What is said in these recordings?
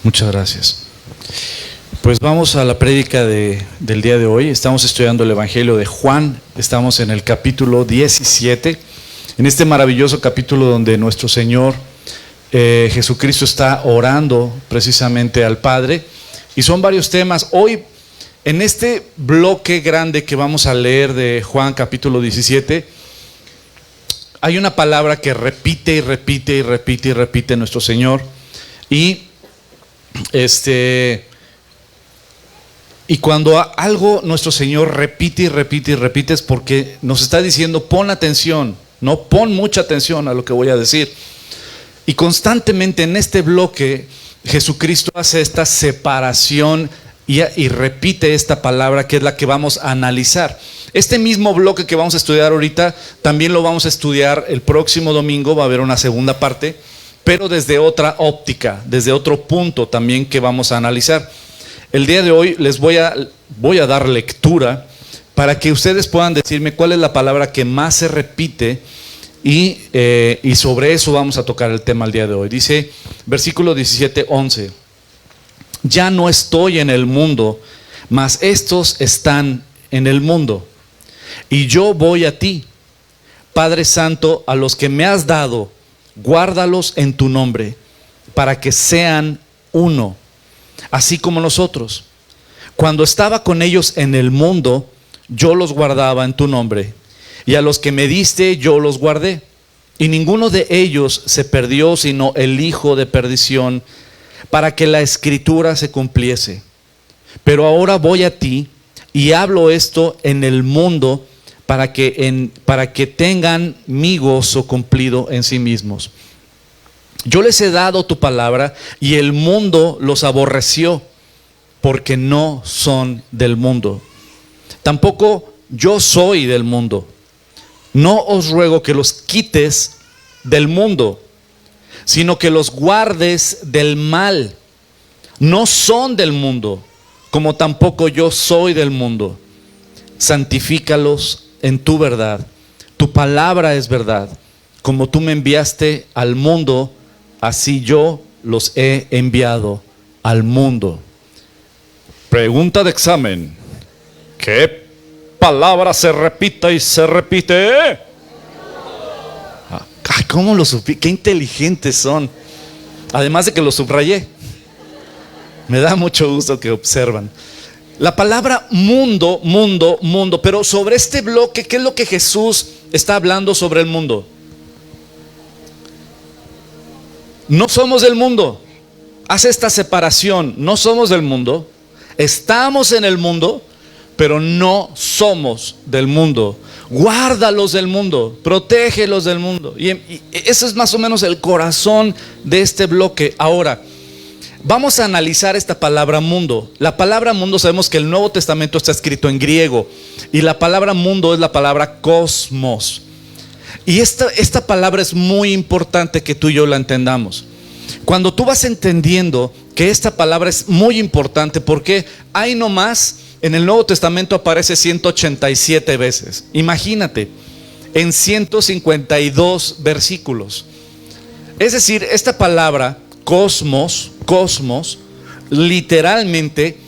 Muchas gracias. Pues vamos a la prédica del día de hoy. Estamos estudiando el Evangelio de Juan. Estamos en el capítulo 17. En este maravilloso capítulo donde nuestro Señor Jesucristo está orando precisamente al Padre. Y son varios temas. Hoy, en este bloque grande que vamos a leer de Juan capítulo 17, hay una palabra que repite y repite y repite y repite nuestro Señor. Y cuando algo nuestro Señor repite y repite y repite es porque nos está diciendo: pon atención, no pon mucha atención a lo que voy a decir. Y constantemente en este bloque Jesucristo hace esta separación y repite esta palabra que es la que vamos a analizar. Este mismo bloque que vamos a estudiar ahorita también lo vamos a estudiar el próximo domingo. Va a haber una segunda parte, pero desde otra óptica, desde otro punto también que vamos a analizar. El día de hoy les voy a dar lectura para que ustedes puedan decirme cuál es la palabra que más se repite y sobre eso vamos a tocar el tema el día de hoy. Dice, versículo 17:11: ya no estoy en el mundo, mas estos están en el mundo, y yo voy a ti. Padre Santo, a los que me has dado, guárdalos en tu nombre, para que sean uno, así como nosotros. Cuando estaba con ellos en el mundo, yo los guardaba en tu nombre, y a los que me diste yo los guardé, y ninguno de ellos se perdió, sino el hijo de perdición, para que la escritura se cumpliese. Pero ahora voy a ti, y hablo esto en el mundo, para que tengan mi gozo cumplido en sí mismos. Yo les he dado tu palabra, y el mundo los aborreció, porque no son del mundo. Tampoco yo soy del mundo. No os ruego que los quites del mundo, sino que los guardes del mal. No son del mundo, como tampoco yo soy del mundo. Santifícalos en tu verdad. Tu palabra es verdad. Como tú me enviaste al mundo, así yo los he enviado al mundo. Pregunta de examen: ¿qué palabra se repite y se repite? ¿Cómo lo supe? Qué inteligentes son. Además de que lo subrayé. Me da mucho gusto que observan. La palabra mundo, mundo, mundo. Pero sobre este bloque, ¿qué es lo que Jesús está hablando sobre el mundo? No somos del mundo. Hace esta separación. No somos del mundo. Estamos en el mundo, pero no somos del mundo. Guárdalos del mundo, protégelos del mundo. Y eso es más o menos el corazón de este bloque. Ahora, vamos a analizar esta palabra mundo. La palabra mundo, sabemos que el Nuevo Testamento está escrito en griego, y la palabra mundo es la palabra cosmos. Y esta palabra es muy importante que tú y yo la entendamos. Cuando tú vas entendiendo que esta palabra es muy importante, porque hay nomás en el Nuevo Testamento aparece 187 veces. Imagínate, en 152 versículos. Es decir, esta palabra cosmos, literalmente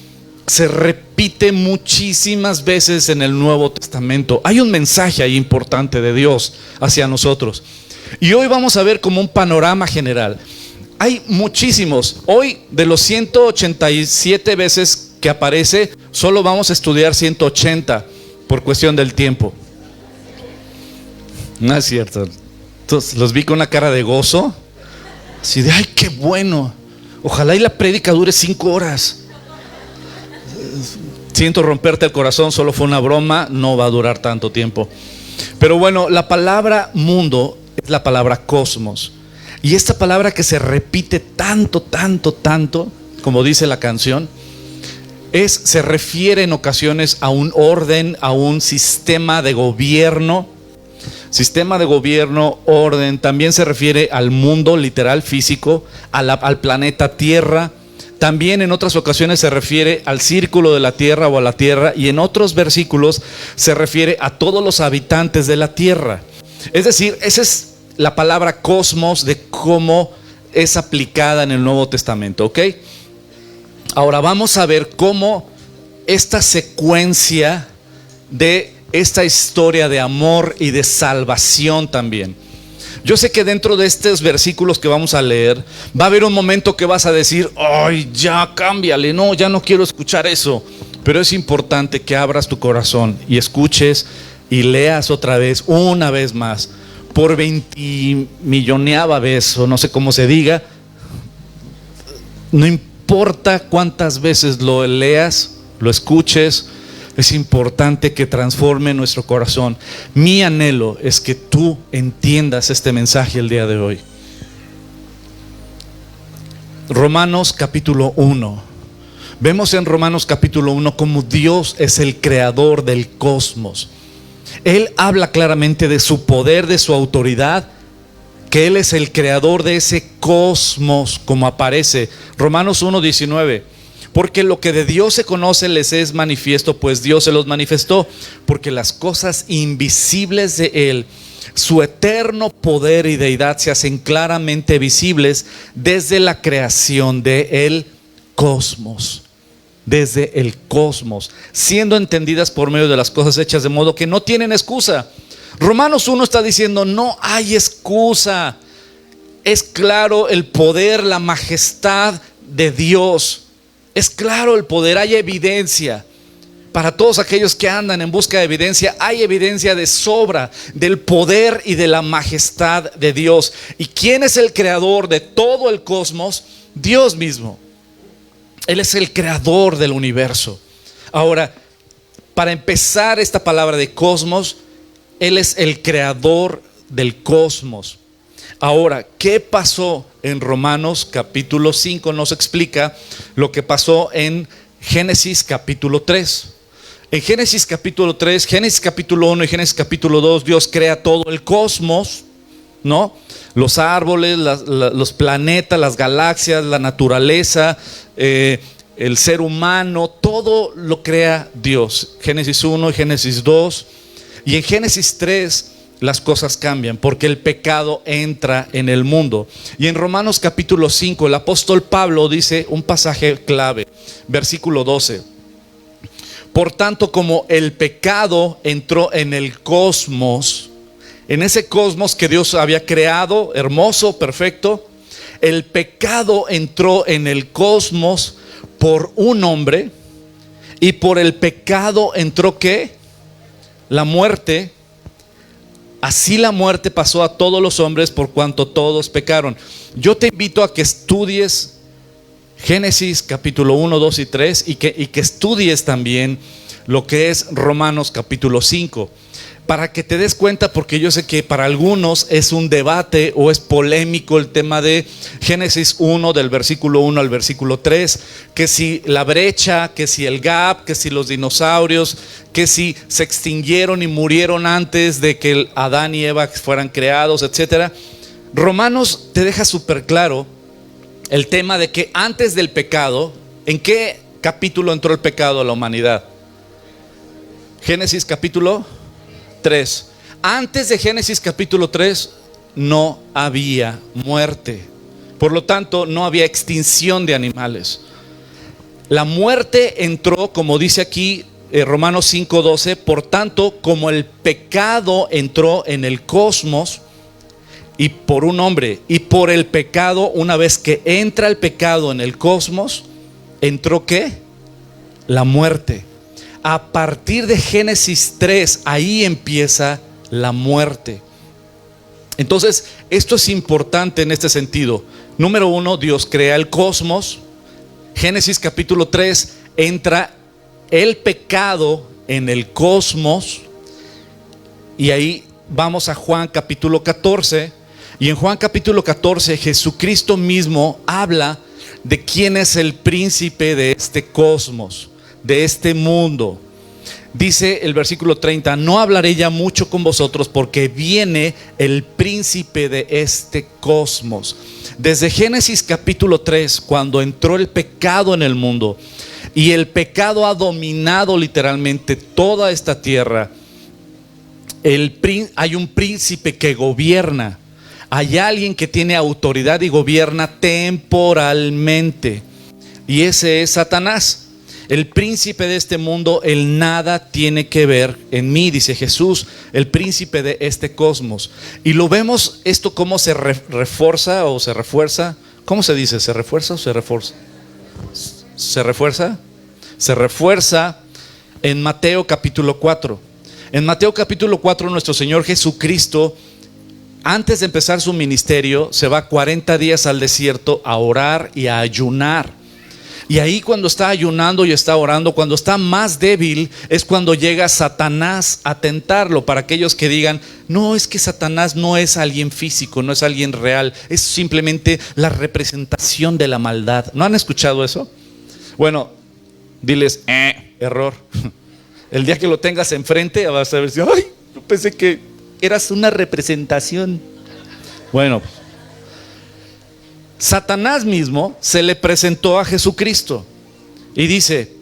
se repite muchísimas veces en el Nuevo Testamento. Hay un mensaje ahí importante de Dios hacia nosotros. Y hoy vamos a ver como un panorama general. Hay muchísimos. Hoy, de los 187 veces que aparece, solo vamos a estudiar 180 por cuestión del tiempo. No es cierto. Entonces, los vi con una cara de gozo, así de: ay, qué bueno, ojalá y la prédica dure 5 horas. Siento romperte el corazón, solo fue una broma, no va a durar tanto tiempo. Pero bueno, la palabra mundo es la palabra cosmos. Y esta palabra que se repite tanto, como dice la canción, se refiere en ocasiones a un orden, a un sistema de gobierno. Sistema de gobierno, orden. También se refiere al mundo literal, físico, al planeta Tierra. También en otras ocasiones se refiere al círculo de la Tierra o a la Tierra. Y en otros versículos se refiere a todos los habitantes de la Tierra. Es decir, esa es la palabra cosmos, de cómo es aplicada en el Nuevo Testamento, ¿ok? Ahora vamos a ver cómo esta secuencia de esta historia de amor y de salvación también. Yo sé que dentro de estos versículos que vamos a leer va a haber un momento que vas a decir: ay, ya cámbiale, no, ya no quiero escuchar eso. Pero es importante que abras tu corazón y escuches y leas otra vez, una vez más, por 20 milloneava vez, o no sé cómo se diga. No importa cuántas veces lo leas, lo escuches, es importante que transforme nuestro corazón. Mi anhelo es que tú entiendas este mensaje el día de hoy. Romanos capítulo 1. Vemos en Romanos capítulo 1 cómo Dios es el creador del cosmos. Él habla claramente de su poder, de su autoridad, que Él es el creador de ese cosmos, como aparece Romanos 1:19. Porque lo que de Dios se conoce les es manifiesto, pues Dios se los manifestó. Porque las cosas invisibles de Él, su eterno poder y deidad, se hacen claramente visibles desde la creación del cosmos. Desde el cosmos, siendo entendidas por medio de las cosas hechas, de modo que no tienen excusa. Romanos 1 está diciendo: no hay excusa. Es claro el poder, la majestad de Dios. Es claro el poder, hay evidencia. Para todos aquellos que andan en busca de evidencia, hay evidencia de sobra del poder y de la majestad de Dios. ¿Y quién es el creador de todo el cosmos? Dios mismo. Él es el creador del universo. Ahora, para empezar esta palabra de cosmos, Él es el creador del cosmos. Ahora, ¿qué pasó en Romanos capítulo 5? Nos explica lo que pasó en Génesis capítulo 3. En Génesis capítulo 3, Génesis capítulo 1 y Génesis capítulo 2, Dios crea todo el cosmos, ¿no? Los árboles, los planetas, las galaxias, la naturaleza, el ser humano, todo lo crea Dios. Génesis 1 y Génesis 2. Y en Génesis 3 las cosas cambian porque el pecado entra en el mundo. Y en Romanos capítulo 5 el apóstol Pablo dice un pasaje clave, versículo 12. Por tanto, como el pecado entró en el cosmos, en ese cosmos que Dios había creado, hermoso, perfecto, el pecado entró en el cosmos por un hombre, y por el pecado entró ¿qué? La muerte. Así la muerte pasó a todos los hombres por cuanto todos pecaron. Yo te invito a que estudies Génesis capítulo 1, 2 y 3 y que estudies también lo que es Romanos capítulo 5, para que te des cuenta, porque yo sé que para algunos es un debate o es polémico el tema de Génesis 1, del versículo 1 al versículo 3, que si la brecha, que si el gap, que si los dinosaurios, que si se extinguieron y murieron antes de que Adán y Eva fueran creados, etcétera. Romanos te deja súper claro el tema de que antes del pecado, ¿en qué capítulo entró el pecado a la humanidad? Génesis capítulo 3. Antes de Génesis capítulo 3 no había muerte. Por lo tanto, no había extinción de animales. La muerte entró, como dice aquí Romanos 5:12, por tanto, como el pecado entró en el cosmos y por un hombre, y por el pecado, una vez que entra el pecado en el cosmos, entró ¿qué? La muerte. A partir de Génesis 3, ahí empieza la muerte. Entonces, esto es importante en este sentido. Número 1, Dios crea el cosmos. Génesis capítulo 3, entra el pecado en el cosmos. Y ahí vamos a Juan capítulo 14. Y en Juan capítulo 14, Jesucristo mismo habla de quién es el príncipe de este cosmos, de este mundo. Dice el versículo 30: no hablaré ya mucho con vosotros porque viene el príncipe de este cosmos. Desde Génesis capítulo 3, cuando entró el pecado en el mundo y el pecado ha dominado literalmente toda esta tierra, hay un príncipe que gobierna. Hay alguien que tiene autoridad y gobierna temporalmente. y ese es Satanás. El príncipe de este mundo, él nada tiene que ver en mí, dice Jesús, el príncipe de este cosmos. Y lo vemos esto cómo se refuerza o se refuerza. ¿Cómo se dice? ¿Se refuerza o se refuerza? ¿Se refuerza? Se refuerza en Mateo capítulo 4. En Mateo capítulo 4 nuestro Señor Jesucristo, antes de empezar su ministerio, se va 40 días al desierto a orar y a ayunar. Y ahí cuando está ayunando y está orando, cuando está más débil, es cuando llega Satanás a tentarlo. Para aquellos que digan, no, es que Satanás no es alguien físico, no es alguien real, es simplemente la representación de la maldad. ¿No han escuchado eso? Bueno, diles, error. El día que lo tengas enfrente vas a ver, ay, yo pensé que eras una representación. Bueno, Satanás mismo se le presentó a Jesucristo y dice,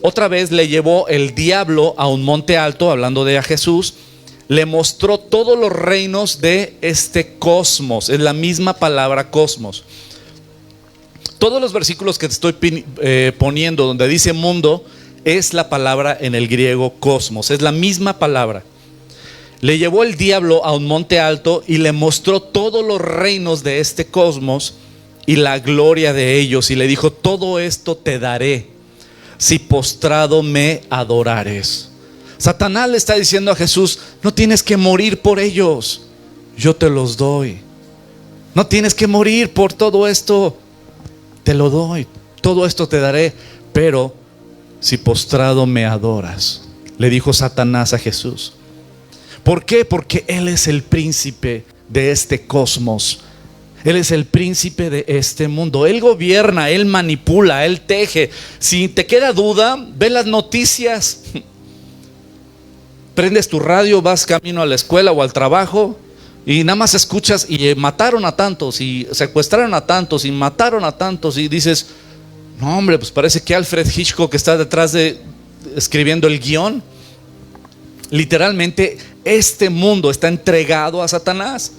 otra vez le llevó el diablo a un monte alto, hablando de a Jesús, le mostró todos los reinos de este cosmos. Es la misma palabra cosmos. Todos los versículos que te estoy poniendo donde dice mundo, es la palabra en el griego cosmos, es la misma palabra. Le llevó el diablo a un monte alto y le mostró todos los reinos de este cosmos y la gloria de ellos, y le dijo, todo esto te daré si postrado me adorares. Satanás le está diciendo a Jesús, no tienes que morir por ellos, yo te los doy. No tienes que morir por todo esto, te lo doy, todo esto te daré, pero si postrado me adoras. Le dijo Satanás a Jesús. ¿Por qué? Porque Él es el príncipe de este cosmos. Él es el príncipe de este mundo. Él gobierna, Él manipula, Él teje. Si te queda duda, ve las noticias. Prendes tu radio, vas camino a la escuela o al trabajo y nada más escuchas y mataron a tantos y secuestraron a tantos y mataron a tantos, y dices, no hombre, pues parece que Alfred Hitchcock está detrás de escribiendo el guión. Literalmente este mundo está entregado a Satanás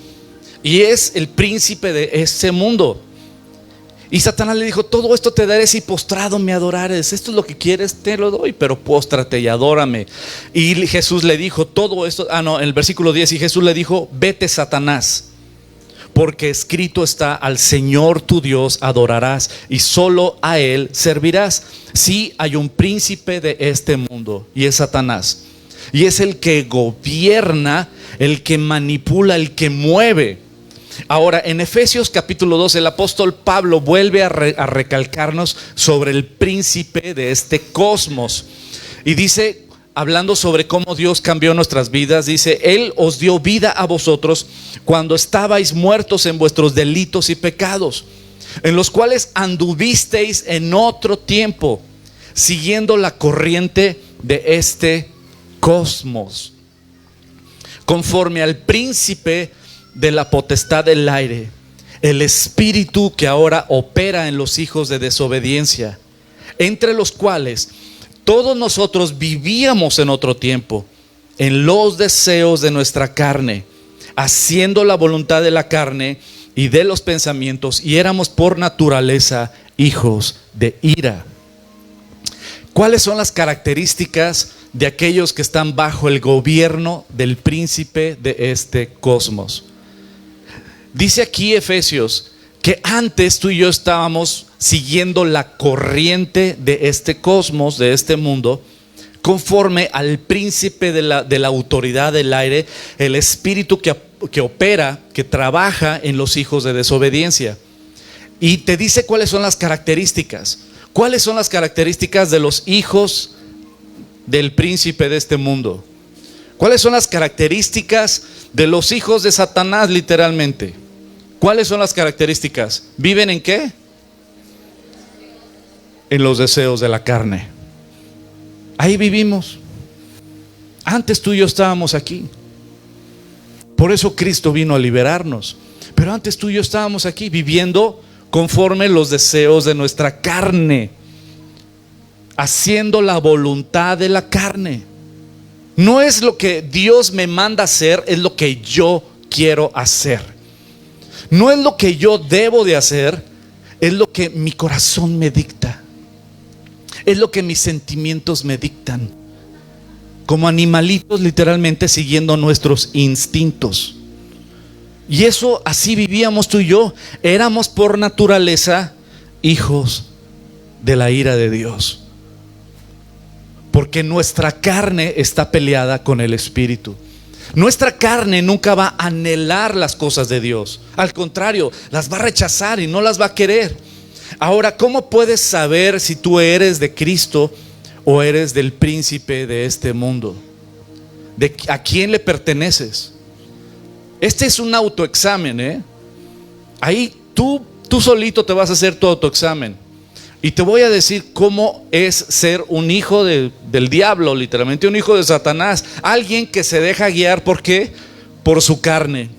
y es el príncipe de ese mundo. Y Satanás le dijo, todo esto te daré si postrado me adorares. Esto es lo que quieres, te lo doy, pero póstrate y adórame. Y Jesús le dijo todo esto, en el versículo 10, y Jesús le dijo, vete Satanás, porque escrito está, al Señor tu Dios adorarás y solo a Él servirás. Sí, hay un príncipe de este mundo y es Satanás, y es el que gobierna, el que manipula, el que mueve. Ahora, en Efesios capítulo 2, el apóstol Pablo vuelve a recalcarnos sobre el príncipe de este cosmos. Y dice, hablando sobre cómo Dios cambió nuestras vidas, dice, Él os dio vida a vosotros cuando estabais muertos en vuestros delitos y pecados, en los cuales anduvisteis en otro tiempo, siguiendo la corriente de este cosmos, conforme al príncipe de la potestad del aire, el espíritu que ahora opera en los hijos de desobediencia, entre los cuales todos nosotros vivíamos en otro tiempo, en los deseos de nuestra carne, haciendo la voluntad de la carne y de los pensamientos, y éramos por naturaleza hijos de ira. ¿Cuáles son las características de aquellos que están bajo el gobierno del príncipe de este cosmos? Dice aquí Efesios que antes tú y yo estábamos siguiendo la corriente de este cosmos, de este mundo, conforme al príncipe de la autoridad del aire, el espíritu que opera, que trabaja en los hijos de desobediencia. Y te dice cuáles son las características. ¿Cuáles son las características de los hijos del príncipe de este mundo? ¿Cuáles son las características de los hijos de Satanás, literalmente? ¿Cuáles son las características? ¿Viven en qué? En los deseos de la carne. Ahí vivimos. Antes tú y yo estábamos aquí. Por eso Cristo vino a liberarnos. Pero antes tú y yo estábamos aquí viviendo conforme los deseos de nuestra carne, haciendo la voluntad de la carne. No es lo que Dios me manda hacer, es lo que yo quiero hacer. No es lo que yo debo de hacer, es lo que mi corazón me dicta. Es lo que mis sentimientos me dictan. Como animalitos, literalmente siguiendo nuestros instintos. Y eso, así vivíamos tú y yo. Éramos por naturaleza hijos de la ira de Dios. Porque nuestra carne está peleada con el Espíritu. Nuestra carne nunca va a anhelar las cosas de Dios. Al contrario, las va a rechazar y no las va a querer. Ahora, ¿cómo puedes saber si tú eres de Cristo o eres del príncipe de este mundo? ¿A quién le perteneces? Este es un autoexamen, Ahí tú solito te vas a hacer tu autoexamen. Y te voy a decir cómo es ser un hijo del diablo, literalmente un hijo de Satanás. Alguien que se deja guiar, ¿por qué? Por su carne.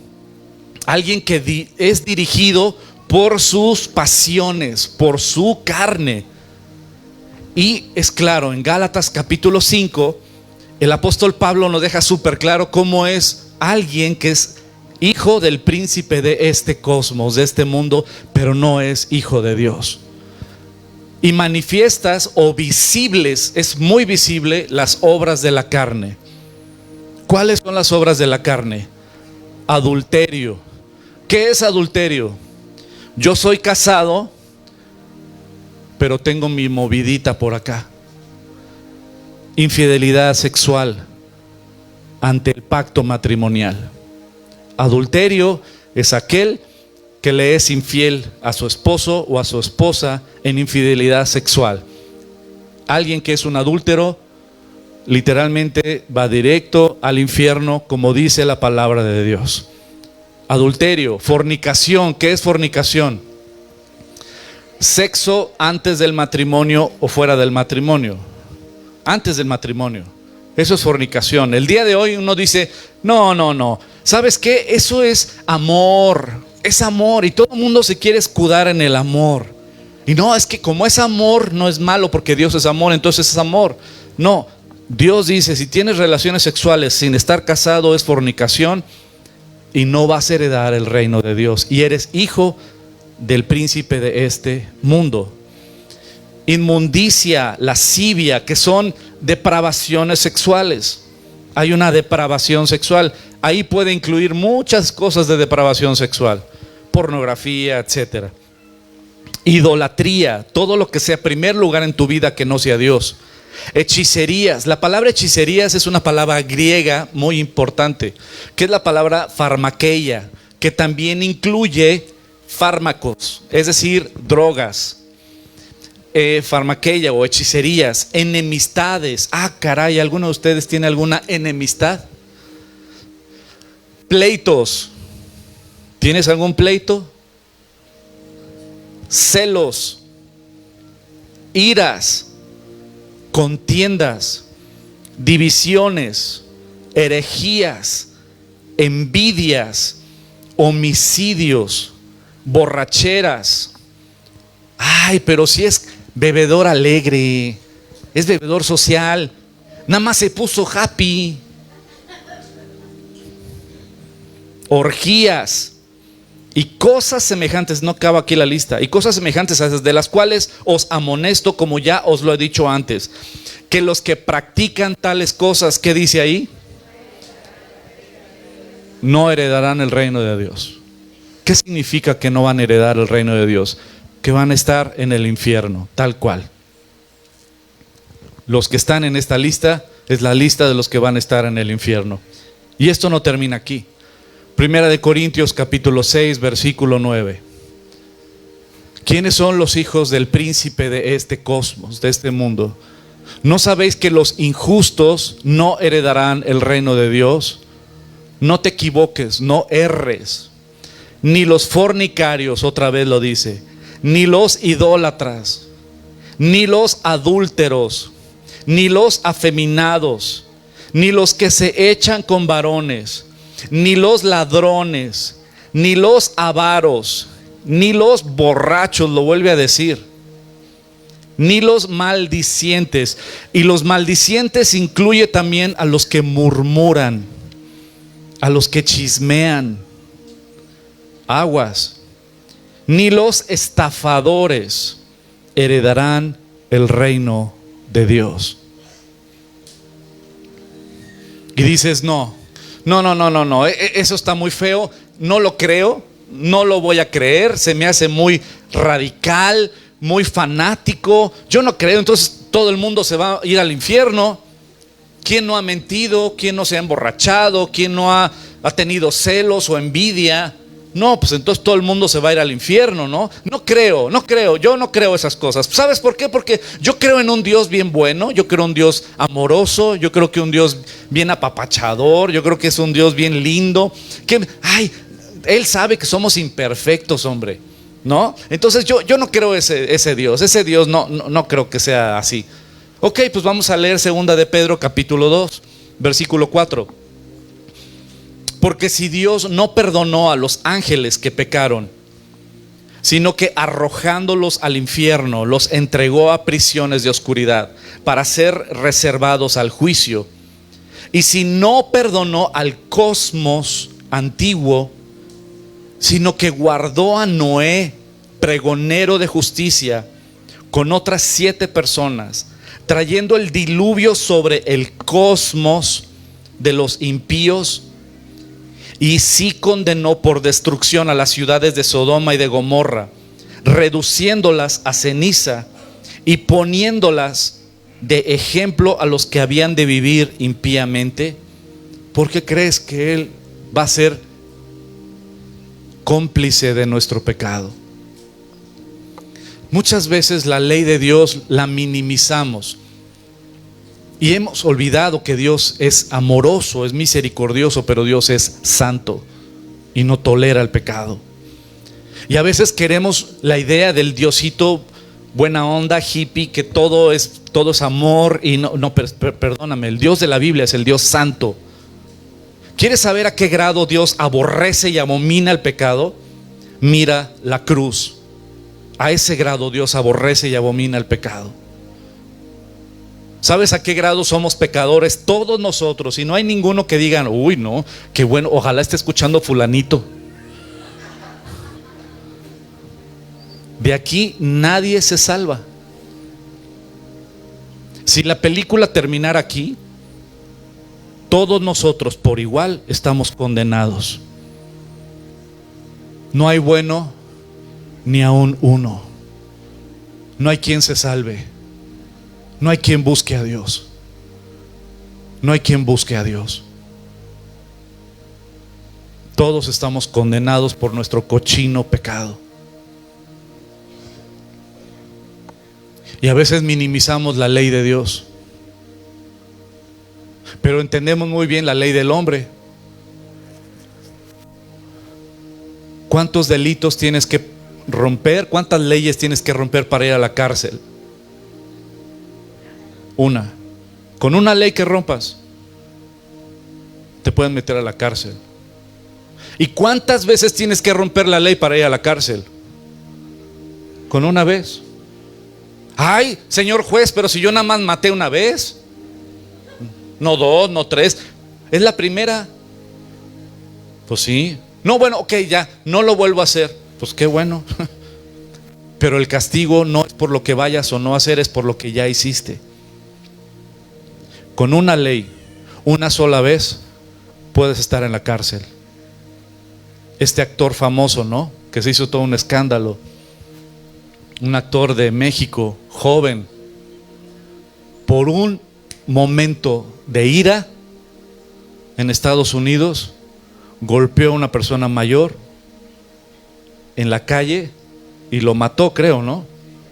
Alguien que es dirigido por sus pasiones, por su carne. Y es claro, en Gálatas capítulo 5, el apóstol Pablo nos deja súper claro cómo es alguien que es hijo del príncipe de este cosmos, de este mundo, pero no es hijo de Dios. Y manifiestas o visibles, es muy visible, las obras de la carne. ¿Cuáles son las obras de la carne? Adulterio. ¿Qué es adulterio? Yo soy casado, pero tengo mi movidita por acá. Infidelidad sexual ante el pacto matrimonial. Adulterio es aquel que le es infiel a su esposo o a su esposa en infidelidad sexual. Alguien que es un adúltero literalmente va directo al infierno, como dice la palabra de Dios. Adulterio, fornicación. ¿Qué es fornicación? Sexo antes del matrimonio o fuera del matrimonio. Antes del matrimonio. Eso es fornicación. El día de hoy uno dice, no. ¿Sabes qué? Eso es amor. Es amor y todo el mundo se quiere escudar en el amor. Y no, es que como es amor no es malo porque Dios es amor, entonces es amor. No, Dios dice, si tienes relaciones sexuales sin estar casado es fornicación y no vas a heredar el reino de Dios. Y eres hijo del príncipe de este mundo. Inmundicia, lascivia, que son depravaciones sexuales. Hay una depravación sexual. Ahí puede incluir muchas cosas de depravación sexual. Pornografía, etcétera. Idolatría, todo lo que sea primer lugar en tu vida que no sea Dios. Hechicerías, la palabra hechicerías es una palabra griega muy importante, que es la palabra farmakeia, que también incluye fármacos, es decir, drogas. Farmakeia o hechicerías, enemistades. Caray, ¿alguno de ustedes tiene alguna enemistad? Pleitos. ¿Tienes algún pleito? Celos, iras, contiendas, divisiones, herejías, envidias, homicidios, borracheras. Pero si es bebedor alegre, es bebedor social, nada más se puso happy. Orgías y cosas semejantes, no acaba aquí la lista, y cosas semejantes a esas, de las cuales os amonesto, como ya os lo he dicho antes, que los que practican tales cosas, ¿qué dice ahí? No heredarán el reino de Dios. ¿Qué significa que no van a heredar el reino de Dios? Que van a estar en el infierno, tal cual. Los que están en esta lista es la lista de los que van a estar en el infierno. Y esto no termina aquí. Primera de Corintios capítulo 6 versículo 9. ¿Quiénes son los hijos del príncipe de este cosmos, de este mundo? ¿No sabéis que los injustos no heredarán el reino de Dios? No te equivoques, no erres. Ni los fornicarios, otra vez lo dice, ni los idólatras, ni los adúlteros, ni los afeminados, ni los que se echan con varones, ni los ladrones, ni los avaros, ni los borrachos, lo vuelve a decir, ni los maldicientes. Y los maldicientes incluye también a los que murmuran, a los que chismean. Aguas. Ni los estafadores heredarán el reino de Dios. Y dices, no, eso está muy feo, no lo creo, no lo voy a creer, se me hace muy radical, muy fanático, yo no creo, entonces todo el mundo se va a ir al infierno. ¿Quién no ha mentido? ¿Quién no se ha emborrachado? ¿Quién no ha tenido celos o envidia? No, pues entonces todo el mundo se va a ir al infierno, ¿no? No creo, yo no creo esas cosas. ¿Sabes por qué? Porque yo creo en un Dios bien bueno, yo creo en un Dios amoroso, yo creo que un Dios bien apapachador, yo creo que es un Dios bien lindo. Él sabe que somos imperfectos, hombre, ¿no? Entonces yo no creo ese Dios no creo que sea así. Ok, pues vamos a leer 2 de Pedro capítulo 2, versículo 4. Porque si Dios no perdonó a los ángeles que pecaron, sino que arrojándolos al infierno, los entregó a prisiones de oscuridad para ser reservados al juicio. Y si no perdonó al cosmos antiguo, sino que guardó a Noé, pregonero de justicia, con otras 7 personas, trayendo el diluvio sobre el cosmos de los impíos, y sí condenó por destrucción a las ciudades de Sodoma y de Gomorra, reduciéndolas a ceniza y poniéndolas de ejemplo a los que habían de vivir impíamente. ¿Por qué crees que Él va a ser cómplice de nuestro pecado? Muchas veces la ley de Dios la minimizamos y hemos olvidado que Dios es amoroso, es misericordioso, pero Dios es santo y no tolera el pecado. Y a veces queremos la idea del Diosito buena onda, hippie, que todo es amor. Y perdóname, el Dios de la Biblia es el Dios santo. ¿Quieres saber a qué grado Dios aborrece y abomina el pecado? Mira la cruz. A ese grado Dios aborrece y abomina el pecado. ¿Sabes a qué grado somos pecadores? Todos nosotros. Y no hay ninguno que digan, uy, no, qué bueno, ojalá esté escuchando fulanito. De aquí nadie se salva. Si la película terminara aquí, todos nosotros por igual estamos condenados. No hay bueno ni aún uno. No hay quien se salve. No hay quien busque a Dios. No hay quien busque a Dios. Todos estamos condenados por nuestro cochino pecado. Y a veces minimizamos la ley de Dios, pero entendemos muy bien la ley del hombre. ¿Cuántos delitos tienes que romper? ¿Cuántas leyes tienes que romper para ir a la cárcel? Una. Con una ley que rompas, te pueden meter a la cárcel. ¿Y cuántas veces tienes que romper la ley para ir a la cárcel? Con una vez. Ay, señor juez, pero si yo nada más maté una vez, no 2, no 3, es la primera. Pues sí. No, bueno, ok, ya, no lo vuelvo a hacer. Pues qué bueno. Pero el castigo no es por lo que vayas o no a hacer, es por lo que ya hiciste. Con una ley, una sola vez, puedes estar en la cárcel. Este actor famoso, ¿no? Que se hizo todo un escándalo. Un actor de México, joven, por un momento de ira en Estados Unidos, golpeó a una persona mayor en la calle y lo mató, creo, ¿no?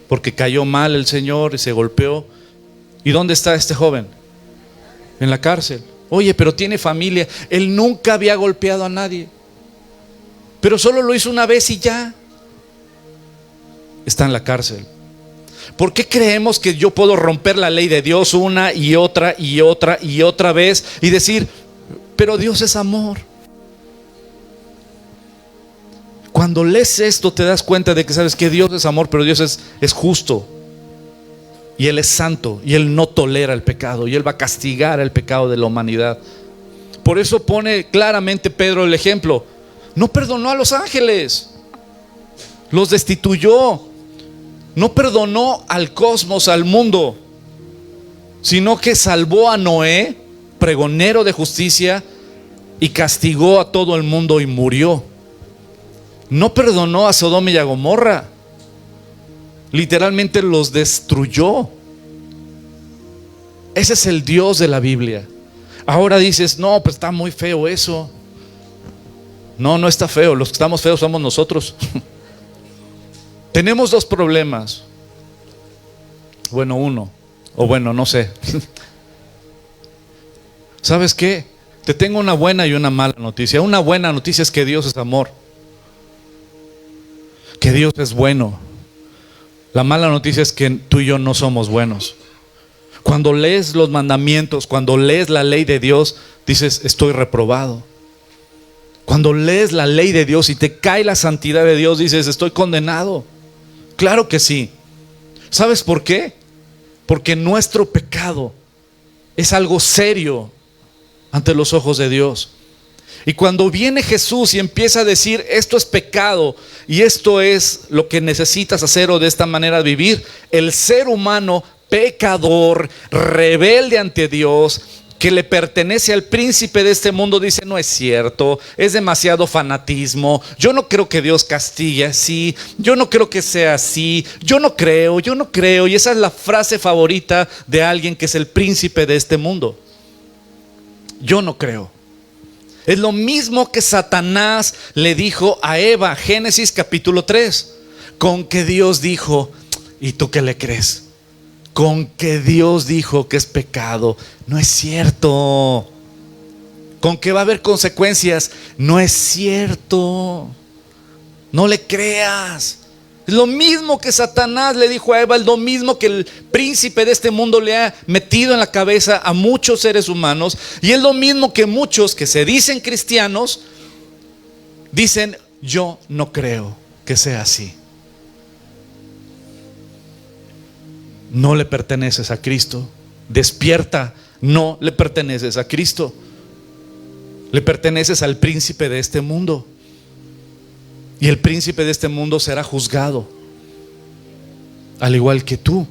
Porque cayó mal el señor y se golpeó. ¿Y dónde está este joven? En la cárcel. Oye, pero tiene familia. Él nunca había golpeado a nadie, pero solo lo hizo una vez y ya. Está en la cárcel. ¿Por qué creemos que yo puedo romper la ley de Dios una y otra y otra y otra vez y decir, pero Dios es amor? Cuando lees esto te das cuenta de que sabes que Dios es amor, pero Dios es justo. Y Él es santo y Él no tolera el pecado y Él va a castigar el pecado de la humanidad. Por eso pone claramente Pedro el ejemplo. No perdonó a los ángeles, los destituyó. No perdonó al cosmos, al mundo, sino que salvó a Noé, pregonero de justicia, y castigó a todo el mundo y murió. No perdonó a Sodoma y a Gomorra. Literalmente los destruyó. Ese es el Dios de la Biblia. Ahora dices, no, pues está muy feo eso. No, no está feo. Los que estamos feos somos nosotros. Tenemos dos problemas. Bueno, uno. O bueno, no sé. ¿Sabes qué? Te tengo una buena y una mala noticia. Una buena noticia es que Dios es amor, que Dios es bueno. La mala noticia es que tú y yo no somos buenos. Cuando lees los mandamientos, cuando lees la ley de Dios, dices, estoy reprobado. Cuando lees la ley de Dios y te cae la santidad de Dios, dices, estoy condenado. Claro que sí. ¿Sabes por qué? Porque nuestro pecado es algo serio ante los ojos de Dios. Y cuando viene Jesús y empieza a decir, esto es pecado y esto es lo que necesitas hacer o de esta manera vivir, el ser humano pecador, rebelde ante Dios, que le pertenece al príncipe de este mundo, dice, no es cierto, es demasiado fanatismo, yo no creo que Dios castigue así, yo no creo que sea así, yo no creo, y esa es la frase favorita de alguien que es el príncipe de este mundo. Yo no creo. Es lo mismo que Satanás le dijo a Eva, Génesis capítulo 3, con que Dios dijo, ¿y tú qué le crees? Con que Dios dijo que es pecado. No es cierto. Con que va a haber consecuencias. No es cierto. No le creas. Es lo mismo que Satanás le dijo a Eva, es lo mismo que el príncipe de este mundo le ha metido en la cabeza a muchos seres humanos, y es lo mismo que muchos que se dicen cristianos dicen, yo no creo que sea así. No le perteneces a Cristo. Despierta, no le perteneces a Cristo. Le perteneces al príncipe de este mundo. Y el príncipe de este mundo será juzgado, al igual que tú.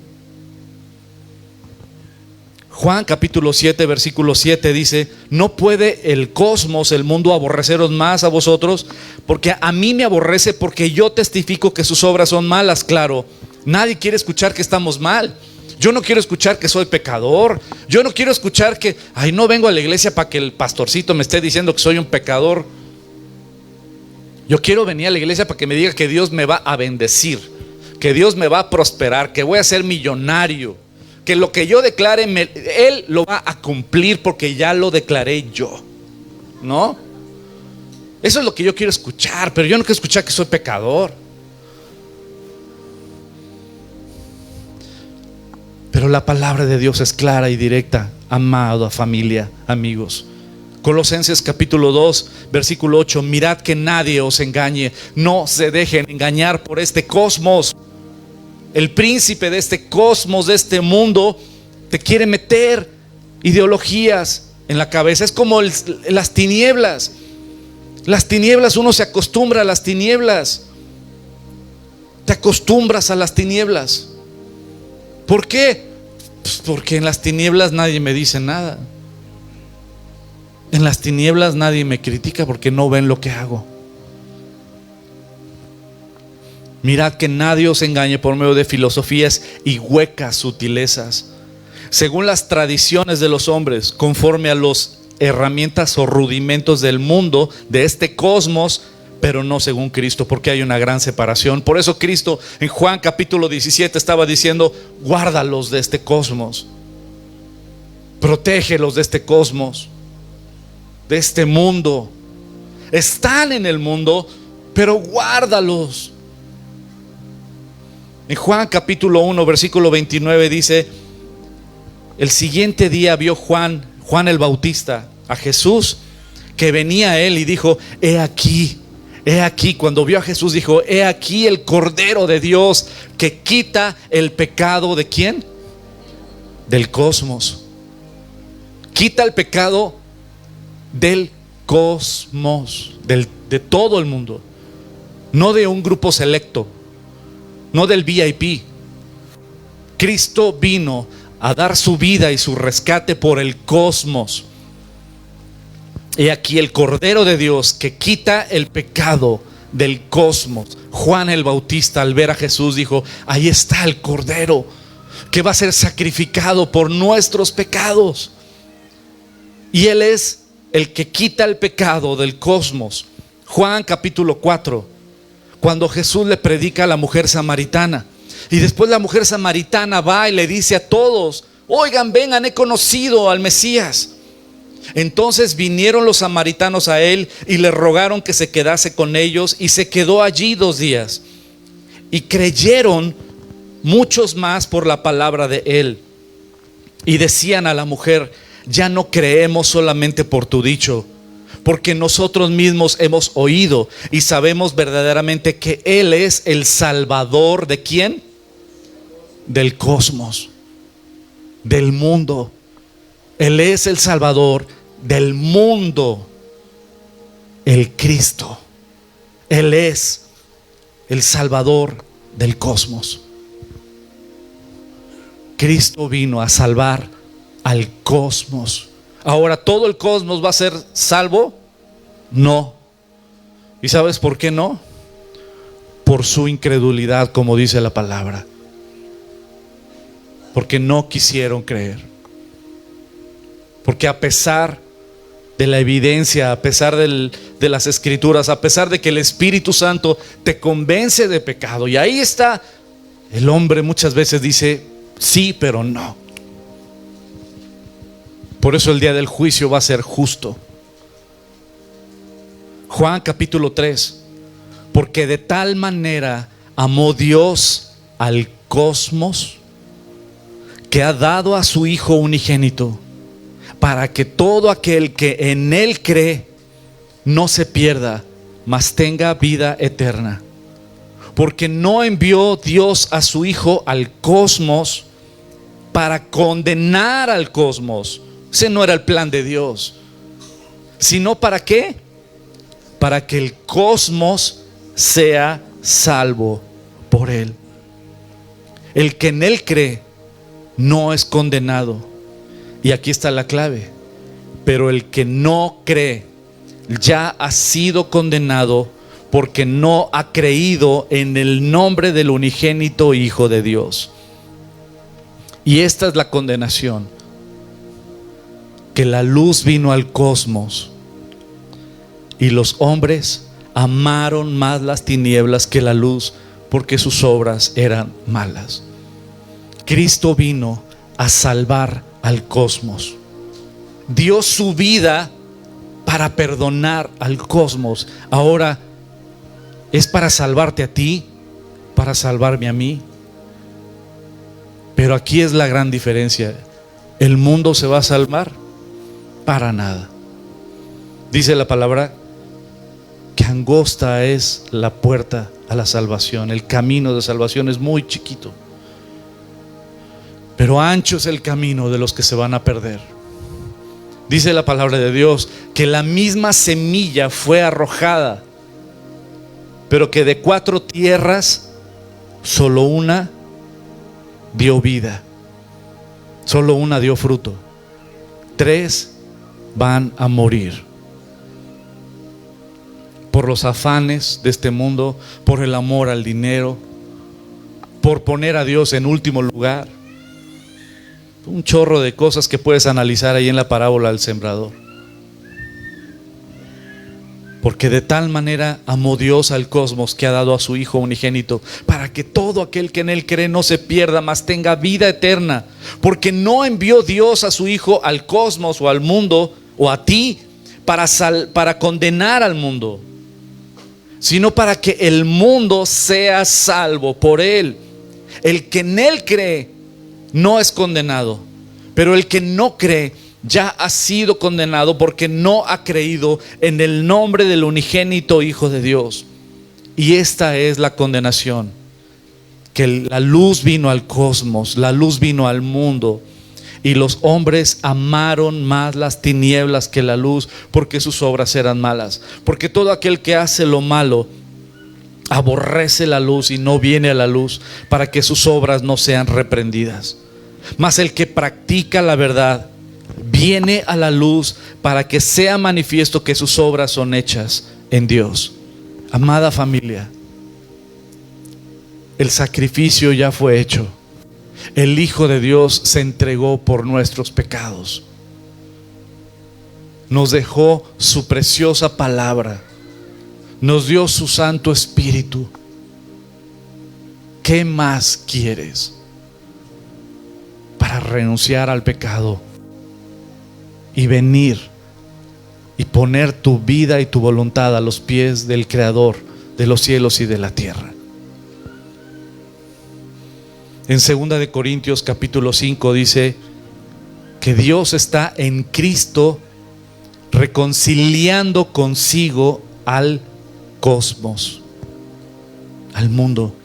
Juan capítulo 7 versículo 7 dice, no puede el cosmos, el mundo, aborreceros más a vosotros, porque a mí me aborrece, porque yo testifico que sus obras son malas. Claro, nadie quiere escuchar que estamos mal. Yo no quiero escuchar que soy pecador. Yo no quiero escuchar que, ay, no vengo a la iglesia para que el pastorcito me esté diciendo que soy un pecador. Yo quiero venir a la iglesia para que me diga que Dios me va a bendecir, que Dios me va a prosperar, que voy a ser millonario, que lo que yo declare, Él lo va a cumplir porque ya lo declaré yo. ¿No? Eso es lo que yo quiero escuchar, pero yo no quiero escuchar que soy pecador. Pero la palabra de Dios es clara y directa, amada familia, amigos. Colosenses capítulo 2 versículo 8, mirad que nadie os engañe, no se dejen engañar por este cosmos. El príncipe de este cosmos, de este mundo, te quiere meter ideologías en la cabeza. Es como las tinieblas. Las tinieblas, uno se acostumbra a las tinieblas. Te acostumbras a las tinieblas. ¿Por qué? Pues porque en las tinieblas nadie me dice nada. En las tinieblas nadie me critica porque no ven lo que hago. Mirad que nadie os engañe por medio de filosofías y huecas sutilezas, según las tradiciones de los hombres, conforme a las herramientas o rudimentos del mundo, de este cosmos, pero no según Cristo, porque hay una gran separación. Por eso Cristo en Juan capítulo 17 estaba diciendo, guárdalos de este cosmos, protégelos de este cosmos, de este mundo. Están en el mundo, pero guárdalos. En Juan capítulo 1 versículo 29 dice, el siguiente día vio Juan el Bautista a Jesús que venía a él y dijo, he aquí. Cuando vio a Jesús dijo, he aquí el Cordero de Dios que quita el pecado ¿de quién? Del cosmos. Quita el pecado del cosmos, de todo el mundo, no de un grupo selecto, no del VIP, Cristo vino a dar su vida y su rescate por el cosmos. He aquí el Cordero de Dios que quita el pecado del cosmos. Juan el Bautista, al ver a Jesús, dijo: ahí está el Cordero que va a ser sacrificado por nuestros pecados. Y Él es el que quita el pecado del cosmos. Juan capítulo 4, cuando Jesús le predica a la mujer samaritana, y después la mujer samaritana va y le dice a todos: oigan, vengan, he conocido al Mesías. Entonces vinieron los samaritanos a él y le rogaron que se quedase con ellos, y se quedó allí 2 días. Y creyeron muchos más por la palabra de él. Y decían a la mujer: ya no creemos solamente por tu dicho, porque nosotros mismos hemos oído y sabemos verdaderamente que Él es el Salvador. ¿De quién? Del cosmos, del mundo. Él es el Salvador del mundo, el Cristo. Él es el Salvador del cosmos. Cristo vino a salvar al cosmos. Ahora, ¿todo el cosmos va a ser salvo? No. ¿Y sabes por qué no? Por su incredulidad, como dice la palabra. Porque no quisieron creer. Porque a pesar de la evidencia, a pesar de las escrituras, a pesar de que el Espíritu Santo te convence de pecado, y ahí está, el hombre muchas veces dice sí, pero no. Por eso el día del juicio va a ser justo. Juan capítulo 3. Porque de tal manera amó Dios al cosmos, que ha dado a su Hijo unigénito, para que todo aquel que en Él cree no se pierda, mas tenga vida eterna. Porque no envió Dios a su Hijo al cosmos para condenar al cosmos. Ese no era el plan de Dios. Sino ¿para qué? Para que el cosmos sea salvo por Él. El que en Él cree no es condenado. Y aquí está la clave. Pero el que no cree ya ha sido condenado, porque no ha creído en el nombre del unigénito Hijo de Dios. Y esta es la condenación: que la luz vino al cosmos, y los hombres amaron más las tinieblas que la luz, porque sus obras eran malas. Cristo vino a salvar al cosmos. Dio su vida para perdonar al cosmos. Ahora es para salvarte a ti, para salvarme a mí. Pero aquí es la gran diferencia. ¿El mundo se va a salvar? Para nada. Dice la palabra que angosta es la puerta a la salvación. El camino de salvación es muy chiquito, pero ancho es el camino de los que se van a perder. Dice la palabra de Dios que la misma semilla fue arrojada, pero que de 4 tierras solo una dio vida, solo una dio fruto. 3 van a morir por los afanes de este mundo, por el amor al dinero, por poner a Dios en último lugar. Un chorro de cosas que puedes analizar ahí en la parábola del sembrador. Porque de tal manera amó Dios al cosmos, que ha dado a su Hijo unigénito, para que todo aquel que en Él cree no se pierda, mas tenga vida eterna. Porque no envió Dios a su Hijo al cosmos o al mundo o a ti para condenar al mundo, sino para que el mundo sea salvo por Él. El que en Él cree no es condenado, pero el que no cree ya ha sido condenado, porque no ha creído en el nombre del unigénito Hijo de Dios. Y esta es la condenación: que la luz vino al cosmos, la luz vino al mundo, y los hombres amaron más las tinieblas que la luz, porque sus obras eran malas. Porque todo aquel que hace lo malo aborrece la luz y no viene a la luz para que sus obras no sean reprendidas. Mas el que practica la verdad viene a la luz para que sea manifiesto que sus obras son hechas en Dios. Amada familia, el sacrificio ya fue hecho. El Hijo de Dios se entregó por nuestros pecados. Nos dejó su preciosa palabra. Nos dio su Santo Espíritu. ¿Qué más quieres para renunciar al pecado y venir y poner tu vida y tu voluntad a los pies del Creador de los cielos y de la tierra? En 2 de Corintios capítulo 5 dice que Dios está en Cristo reconciliando consigo al cosmos, al mundo.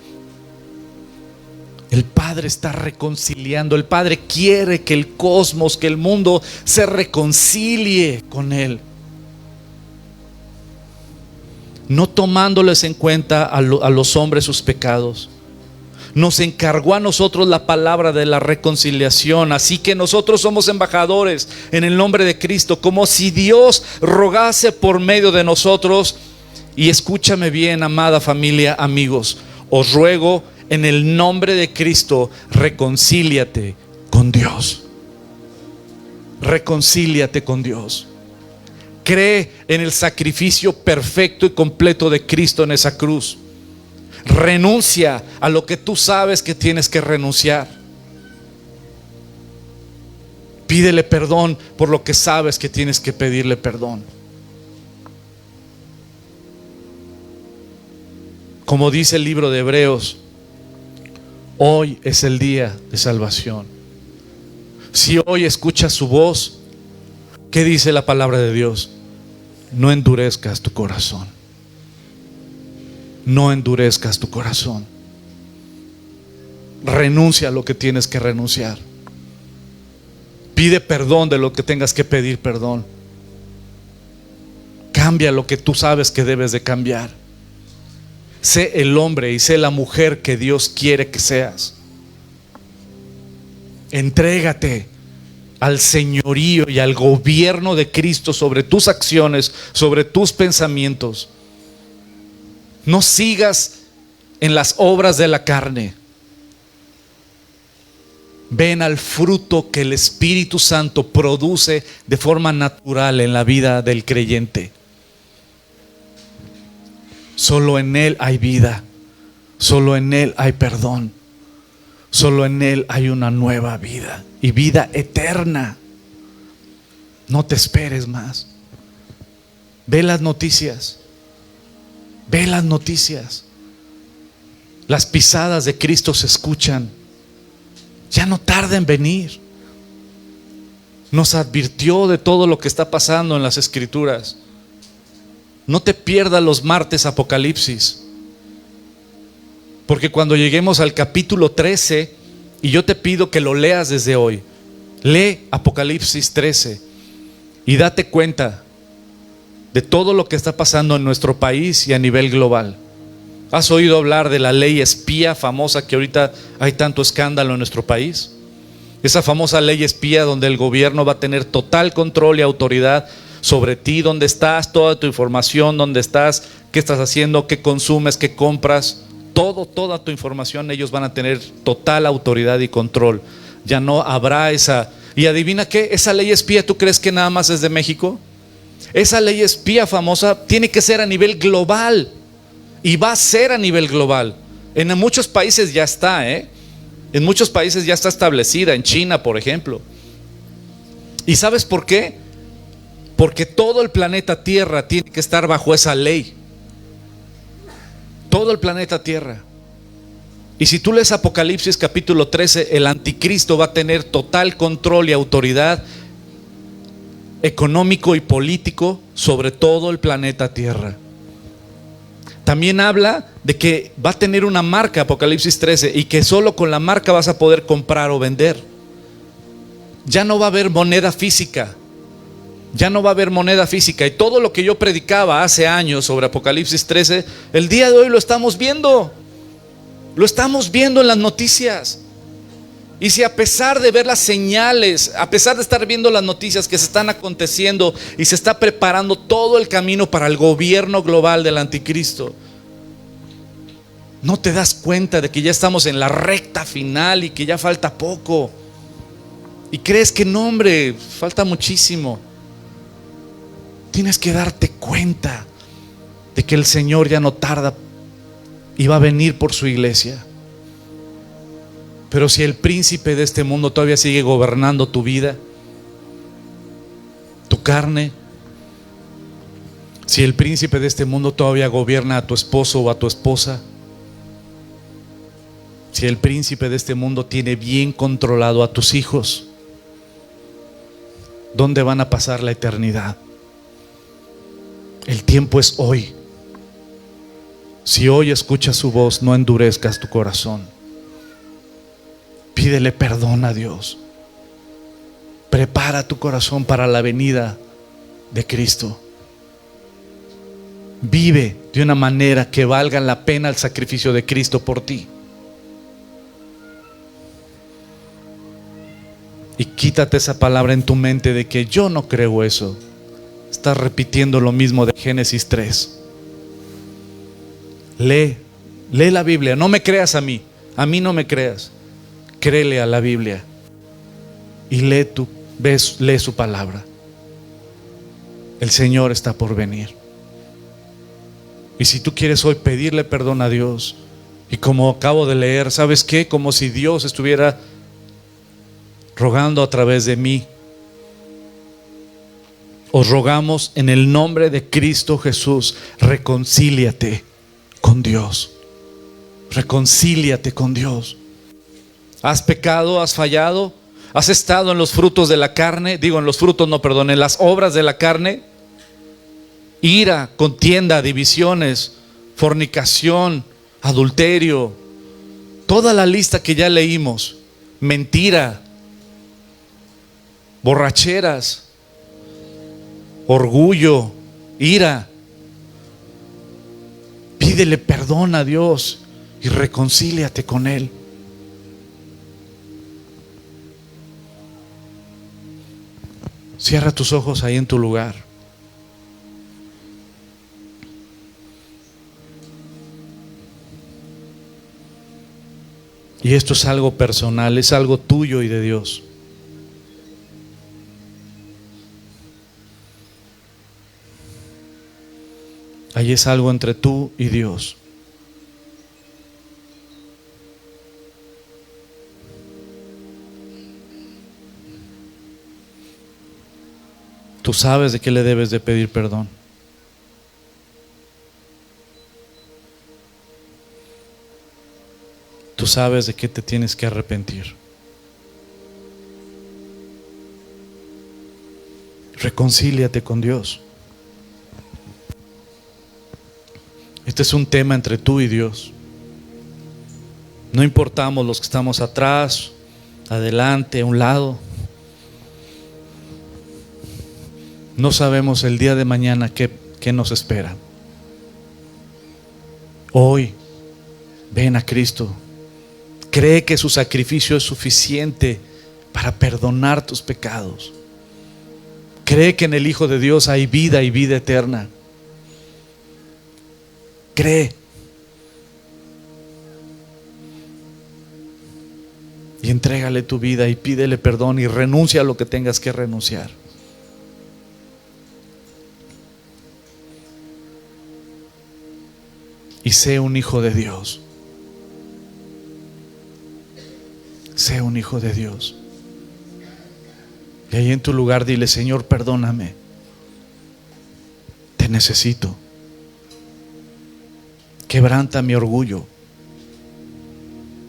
El Padre está reconciliando. El Padre quiere que el cosmos, que el mundo se reconcilie con Él, no tomándoles en cuenta a los hombres sus pecados. Nos encargó a nosotros la palabra de la reconciliación. Así que nosotros somos embajadores en el nombre de Cristo, como si Dios rogase por medio de nosotros. Y escúchame bien, amada familia, amigos, os ruego en el nombre de Cristo, reconcíliate con Dios. Reconcíliate con Dios. Cree en el sacrificio perfecto y completo de Cristo en esa cruz. Renuncia a lo que tú sabes que tienes que renunciar. Pídele perdón por lo que sabes que tienes que pedirle perdón. Como dice el libro de Hebreos, hoy es el día de salvación. Si hoy escuchas su voz, ¿qué dice la palabra de Dios? No endurezcas tu corazón. No endurezcas tu corazón. Renuncia a lo que tienes que renunciar. Pide perdón de lo que tengas que pedir perdón. Cambia lo que tú sabes que debes de cambiar. Sé el hombre y sé la mujer que Dios quiere que seas. Entrégate al señorío y al gobierno de Cristo sobre tus acciones, sobre tus pensamientos. No sigas en las obras de la carne. Ven al fruto que el Espíritu Santo produce de forma natural en la vida del creyente. Solo en Él hay vida. Solo en Él hay perdón. Solo en Él hay una nueva vida y vida eterna. No te esperes más. Ve las noticias. Ve las noticias. Las pisadas de Cristo se escuchan. Ya no tarda en venir. Nos advirtió de todo lo que está pasando en las Escrituras. No te pierdas los martes Apocalipsis, porque cuando lleguemos al capítulo 13, y yo te pido que lo leas desde hoy, lee Apocalipsis 13 y date cuenta de todo lo que está pasando en nuestro país y a nivel global. ¿Has oído hablar de la ley espía famosa que ahorita hay tanto escándalo en nuestro país? Esa famosa ley espía donde el gobierno va a tener total control y autoridad sobre ti, dónde estás, toda tu información, dónde estás, qué estás haciendo, qué consumes, qué compras, toda tu información. Ellos van a tener total autoridad y control. Ya no habrá esa. Y adivina qué, esa ley espía, ¿tú crees que nada más es de México? Esa ley espía famosa tiene que ser a nivel global. Y va a ser a nivel global. En muchos países ya está, En muchos países ya está establecida. En China, por ejemplo. ¿Y sabes por qué? Porque todo el planeta Tierra tiene que estar bajo esa ley. Todo el planeta Tierra. Y si tú lees Apocalipsis capítulo 13, el anticristo va a tener total control y autoridad económico y político sobre todo el planeta Tierra. También habla de que va a tener una marca, Apocalipsis 13, y que solo con la marca vas a poder comprar o vender. Ya no va a haber moneda física. Ya no va a haber moneda física. Y todo lo que yo predicaba hace años sobre Apocalipsis 13, el día de hoy lo estamos viendo. Lo estamos viendo en las noticias. Y si a pesar de ver las señales, a pesar de estar viendo las noticias que se están aconteciendo y se está preparando todo el camino para el gobierno global del anticristo, no te das cuenta de que ya estamos en la recta final y que ya falta poco, y crees que no, hombre, falta muchísimo. Tienes que darte cuenta de que el Señor ya no tarda y va a venir por su iglesia. Pero si el príncipe de este mundo todavía sigue gobernando tu vida, tu carne, si el príncipe de este mundo todavía gobierna a tu esposo o a tu esposa, si el príncipe de este mundo tiene bien controlado a tus hijos, ¿dónde van a pasar la eternidad? El tiempo es hoy. Si hoy escuchas su voz, no endurezcas tu corazón. Pídele perdón a Dios. Prepara tu corazón para la venida de Cristo. Vive de una manera que valga la pena el sacrificio de Cristo por ti. Y quítate esa palabra en tu mente de que yo no creo eso. Estás repitiendo lo mismo de Génesis 3. Lee la Biblia. No me creas a mí no me creas. Créele a la Biblia y lee su palabra. El Señor está por venir. Y si tú quieres hoy pedirle perdón a Dios, y como acabo de leer, ¿sabes qué? Como si Dios estuviera rogando a través de mí. Os rogamos en el nombre de Cristo Jesús, reconcíliate con Dios. Reconcíliate con Dios. ¿Has pecado? ¿Has fallado? ¿Has estado en los frutos de la carne? En las obras de la carne. Ira, contienda, divisiones, fornicación, adulterio, toda la lista que ya leímos. Mentira, borracheras, orgullo, ira. Pídele perdón a Dios y reconcíliate con Él. Cierra tus ojos ahí en tu lugar. Y esto es algo personal, es algo tuyo y de Dios. Ahí es algo entre tú y Dios. Tú sabes de qué le debes de pedir perdón. Tú sabes de qué te tienes que arrepentir. Reconcíliate con Dios. Este es un tema entre tú y Dios. No importamos los que estamos atrás, adelante, a un lado. No sabemos el día de mañana qué nos espera. Hoy, ven a Cristo. Cree que su sacrificio es suficiente para perdonar tus pecados. Cree que en el Hijo de Dios hay vida y vida eterna. Cree. Y entrégale tu vida y pídele perdón y renuncia a lo que tengas que renunciar. Y sé un hijo de Dios. Sé un hijo de Dios. Y ahí en tu lugar dile: Señor, perdóname. Te necesito. Quebranta mi orgullo.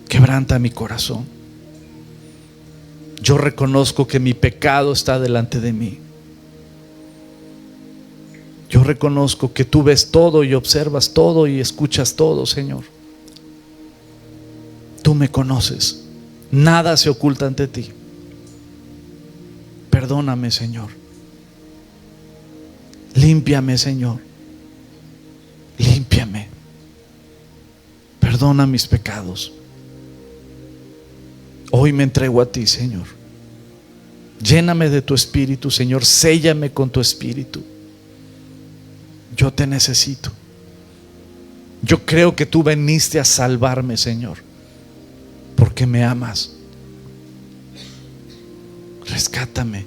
Quebranta mi corazón. Yo reconozco que mi pecado está delante de mí. Yo reconozco que tú ves todo y observas todo y escuchas todo, Señor. Tú me conoces. Nada se oculta ante ti. Perdóname, Señor. Límpiame, Señor. Límpiame. Perdona mis pecados. Hoy me entrego a ti, Señor. Lléname de tu espíritu, Señor. Séllame con tu espíritu. Yo te necesito. Yo creo que tú viniste a salvarme, Señor, porque me amas. Rescátame,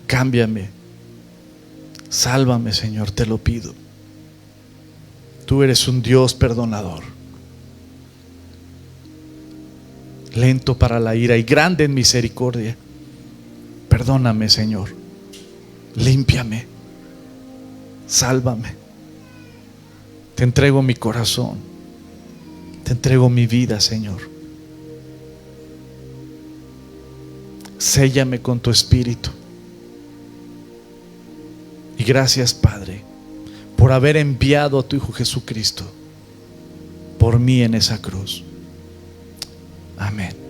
cámbiame, sálvame, Señor, te lo pido. Tú eres un Dios perdonador, lento para la ira y grande en misericordia. Perdóname, Señor. Límpiame, sálvame. Te entrego mi corazón, te entrego mi vida, Señor. Séllame con tu espíritu. Y gracias, Padre, por haber enviado a tu Hijo Jesucristo por mí en esa cruz. Amén.